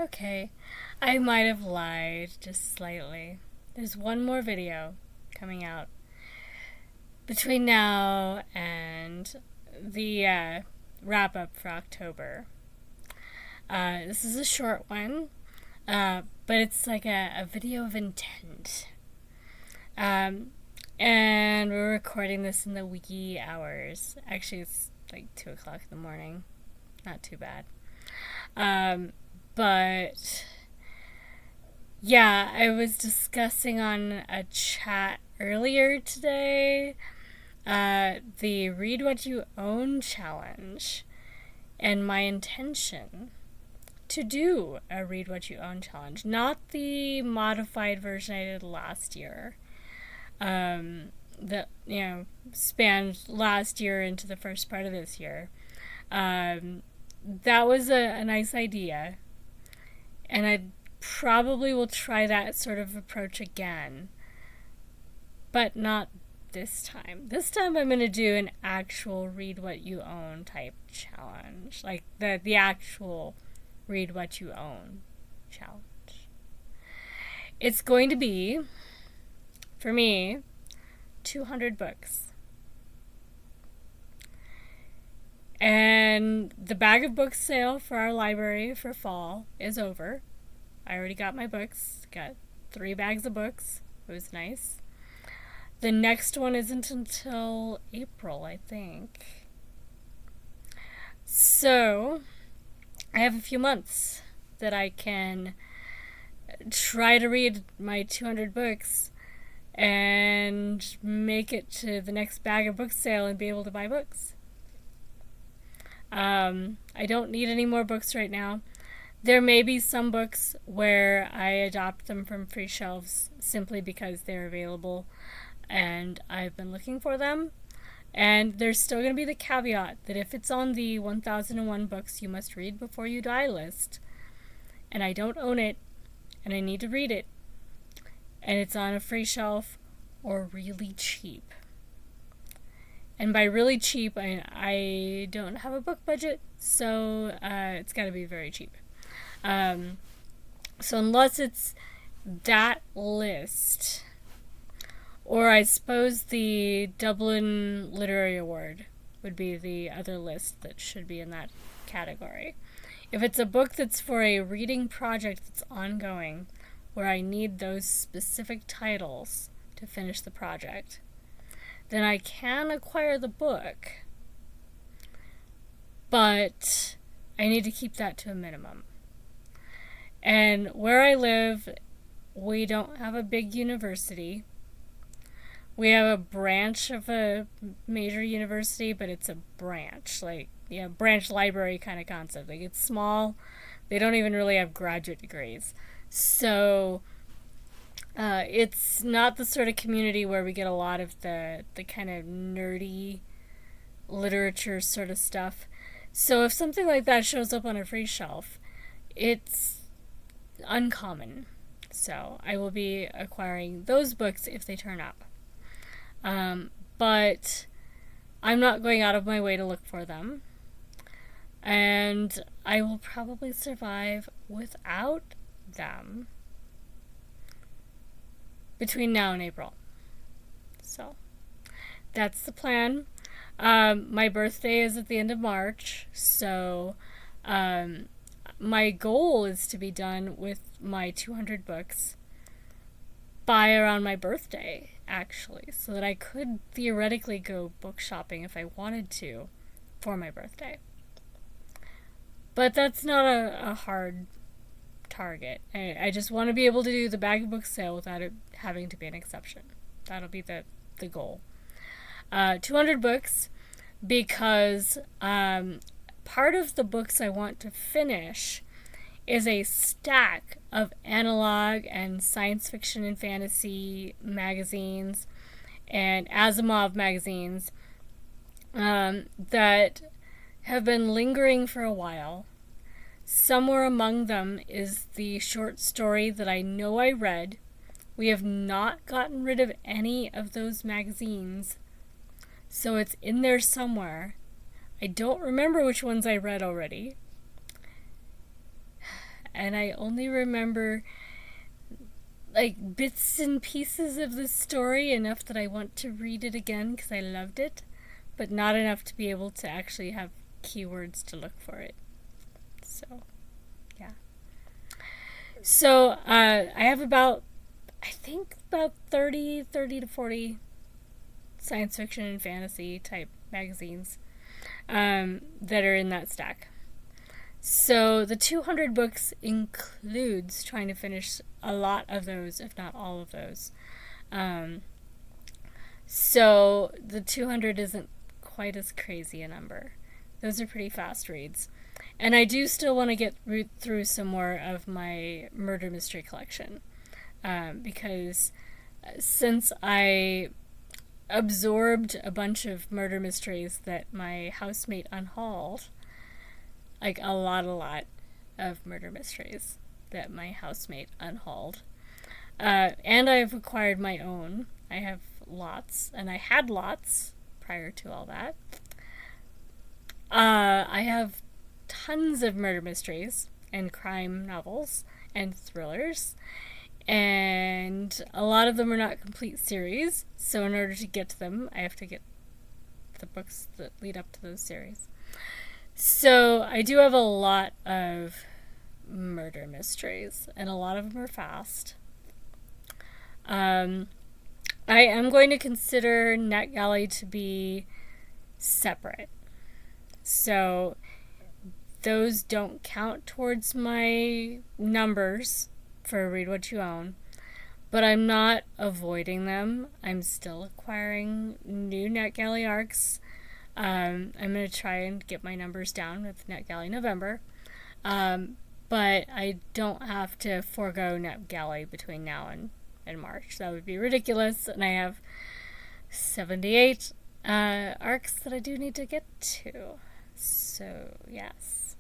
Okay, I might have lied just slightly. There's one more video coming out between now and the wrap up for October. This is a short one, but it's like a video of intent. Um, and we're recording this in the wee hours. Actually, it's like 2 o'clock in the morning. Not too bad. But yeah, I was discussing on a chat earlier today the Read What You Own challenge and my intention to do a Read What You Own challenge, not the modified version I did last year. That spanned last year into the first part of this year. That was a nice idea, and I probably will try that sort of approach again, but not this time. This time I'm going to do an actual Read What You Own type challenge, like the actual Read What You Own challenge. It's going to be, for me, 200 books. And the bag of books sale for our library for fall is over. I already got my books. Got 3 bags of books. It was nice. The next one isn't until April, I think. So, I have a few months that I can try to read my 200 books and make it to the next bag of books sale and be able to buy books. I don't need any more books right now. There may be some books where I adopt them from free shelves simply because they're available and I've been looking for them. And there's still going to be the caveat that if it's on the 1001 books you must read before you die list, and I don't own it, and I need to read it, and it's on a free shelf or really cheap. And by really cheap, I don't have a book budget, so it's got to be very cheap. So unless it's that list, or I suppose the Dublin Literary Award would be the other list that should be in that category. If it's a book that's for a reading project that's ongoing, where I need those specific titles to finish the project, then I can acquire the book, but I need to keep that to a minimum. And where I live, we don't have a big university. We have a branch of a major university, but it's a branch, branch library kind of concept. Like, it's small. They don't even really have graduate degrees. So it's not the sort of community where we get a lot of the kind of nerdy literature sort of stuff. So if something like that shows up on a free shelf, it's uncommon. So I will be acquiring those books if they turn up. But I'm not going out of my way to look for them. And I will probably survive without them between now and April. So that's the plan. My birthday is at the end of March, so my goal is to be done with my 200 books by around my birthday, actually, so that I could theoretically go book shopping if I wanted to for my birthday. But that's not a hard target. I just want to be able to do the bag of books sale without it having to be an exception. That'll be the goal. 200 books, because part of the books I want to finish is a stack of analog and science fiction and fantasy magazines and Asimov magazines that have been lingering for a while. Somewhere among them is the short story that I know I read. We have not gotten rid of any of those magazines, so it's in there somewhere. I don't remember which ones I read already. and I only remember like bits and pieces of the story, enough that I want to read it again because I loved it, but not enough to be able to actually have keywords to look for it. So, yeah. So, I have about, I think about 30 to 40 science fiction and fantasy type magazines that are in that stack. So the 200 books includes trying to finish a lot of those, if not all of those. Um, so the 200 isn't quite as crazy a number. Those are pretty fast reads. And I do still want to get through some more of my murder mystery collection. Because since I absorbed a bunch of murder mysteries that my housemate unhauled, like a lot of murder mysteries that my housemate unhauled. And I've acquired my own. I have lots, and I had lots prior to all that. I have tons of murder mysteries and crime novels and thrillers, and a lot of them are not complete series, so in order to get to them, I have to get the books that lead up to those series. So I do have a lot of murder mysteries, and a lot of them are fast. I am going to consider NetGalley to be separate. So those don't count towards my numbers for Read What You Own, but I'm not avoiding them. I'm still acquiring new NetGalley arcs. I'm going to try and get my numbers down with NetGalley November. But I don't have to forego NetGalley between now and March. That would be ridiculous. And I have 78 arcs that I do need to get to. So, yes.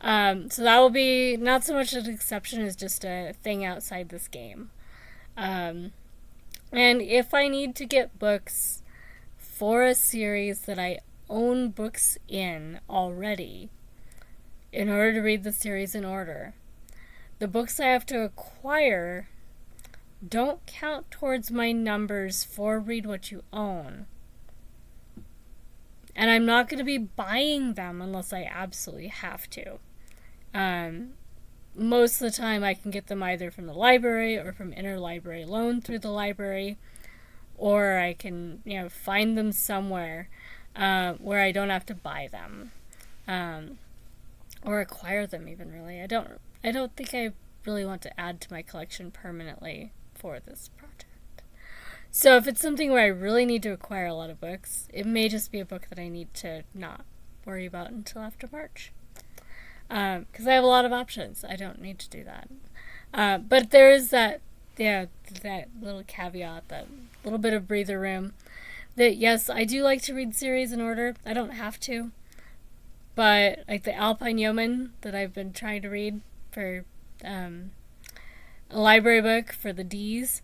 So that will be not so much an exception as just a thing outside this game. And if I need to get books for a series that I own books in already, in order to read the series in order, the books I have to acquire don't count towards my numbers for Read What You Own. And I'm not going to be buying them unless I absolutely have to. Most of the time I can get them either from the library or from interlibrary loan through the library, or I can, find them somewhere where I don't have to buy them, or acquire them even, really. I don't think I really want to add to my collection permanently for this project. So if it's something where I really need to acquire a lot of books, it may just be a book that I need to not worry about until after March. Because I have a lot of options. I don't need to do that. But there is that little caveat, that little bit of breather room, that yes, I do like to read series in order. I don't have to. But like the Alpine Yeoman that I've been trying to read for a library book for the D's,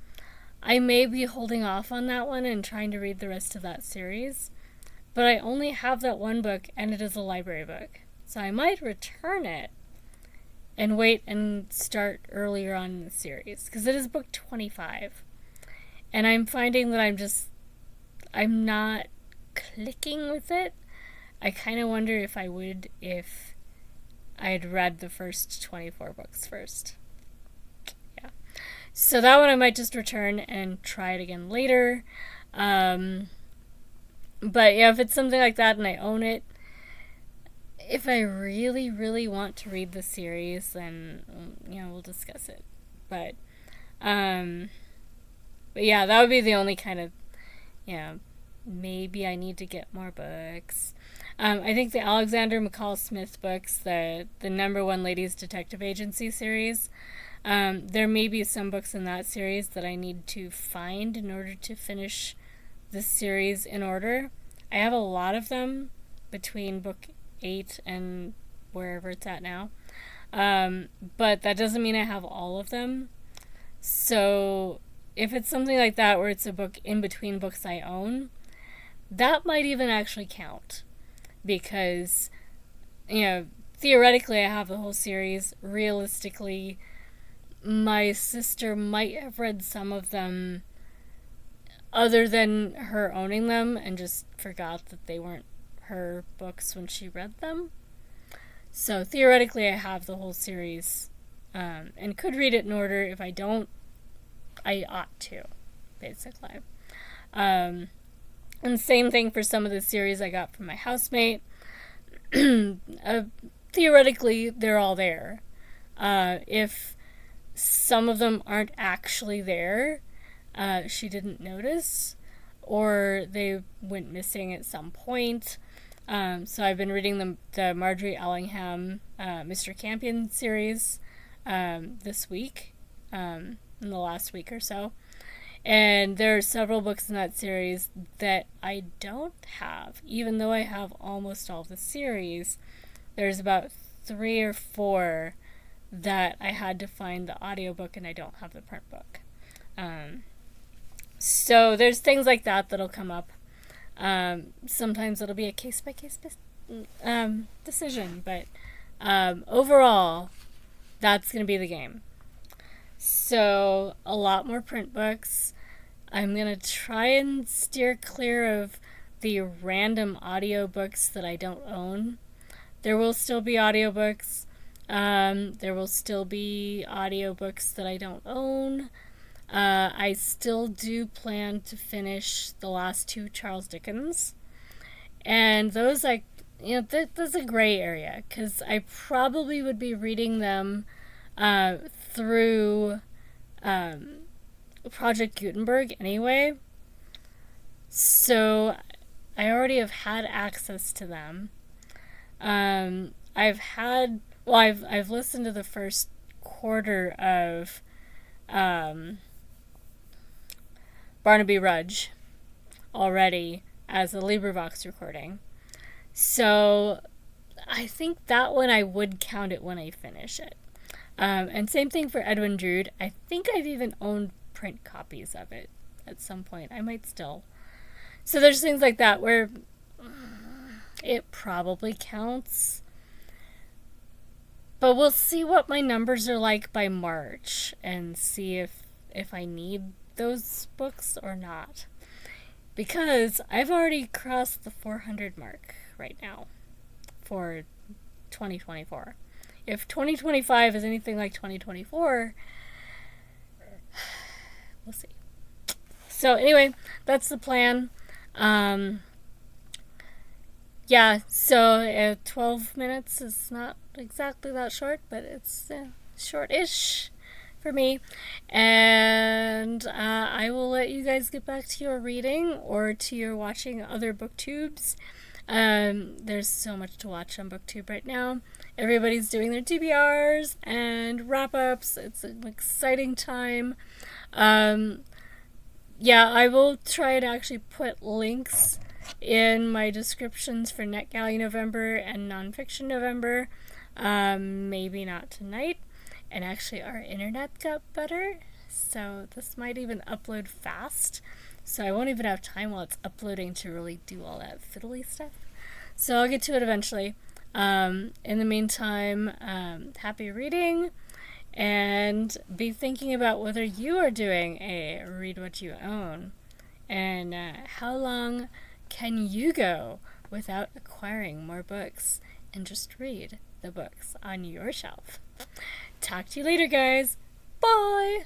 I may be holding off on that one and trying to read the rest of that series. But I only have that one book, and it is a library book. So I might return it and wait and start earlier on in the series, because it is book 25. And I'm finding that I'm not clicking with it. I kind of wonder if I would if I had read the first 24 books first. Yeah. So that one I might just return and try it again later. But yeah, if it's something like that and I own it, if I really, really want to read the series, then, we'll discuss it. But yeah, that would be the only kind of, maybe I need to get more books. I think the Alexander McCall Smith books, the number one Ladies Detective Agency series, there may be some books in that series that I need to find in order to finish the series in order. I have a lot of them between book 8 and wherever it's at now. But that doesn't mean I have all of them. So if it's something like that where it's a book in between books I own, that might even actually count. Because, theoretically, I have the whole series. Realistically, my sister might have read some of them other than her owning them and just forgot that they weren't her books when she read them. So theoretically, I have the whole series and could read it in order. If I don't, I ought to, basically. And same thing for some of the series I got from my housemate. Theoretically, they're all there. If some of them aren't actually there, she didn't notice, or they went missing at some point. So I've been reading the Marjorie Allingham Mr. Campion series this week, in the last week or so. And there are several books in that series that I don't have, even though I have almost all the series. There's about 3 or 4 that I had to find the audiobook, and I don't have the print book. So there's things like that that'll come up. Sometimes it'll be a case-by-case decision, but overall, that's going to be the game. So a lot more print books. I'm going to try and steer clear of the random audiobooks that I don't own. There will still be audiobooks. There will still be audiobooks that I don't own. I still do plan to finish the last 2 Charles Dickens. And those, that's a gray area, because I probably would be reading them through Project Gutenberg anyway. So I already have had access to them. I've listened to the first quarter of Barnaby Rudge already as a LibriVox recording. So I think that one I would count it when I finish it. And same thing for Edwin Drood. I think I've even owned print copies of it at some point. I might still. So there's things like that where it probably counts. But we'll see what my numbers are like by March and see if I need those books or not. Because I've already crossed the 400 mark right now for 2024. If 2025 is anything like 2024, we'll see. So anyway, that's the plan. Yeah, so 12 minutes is not exactly that short, but it's short-ish for me. And I will let you guys get back to your reading or to your watching other booktubes. There's so much to watch on BookTube right now. Everybody's doing their TBRs and wrap-ups. It's an exciting time. Yeah, I will try to actually put links in my descriptions for NetGalley November and Nonfiction November. Maybe not tonight. And actually our internet got better, so this might even upload fast. So I won't even have time while it's uploading to really do all that fiddly stuff. So I'll get to it eventually. In the meantime, happy reading, and be thinking about whether you are doing a read what you own, and how long can you go without acquiring more books and just read the books on your shelf. Talk to you later, guys. Bye!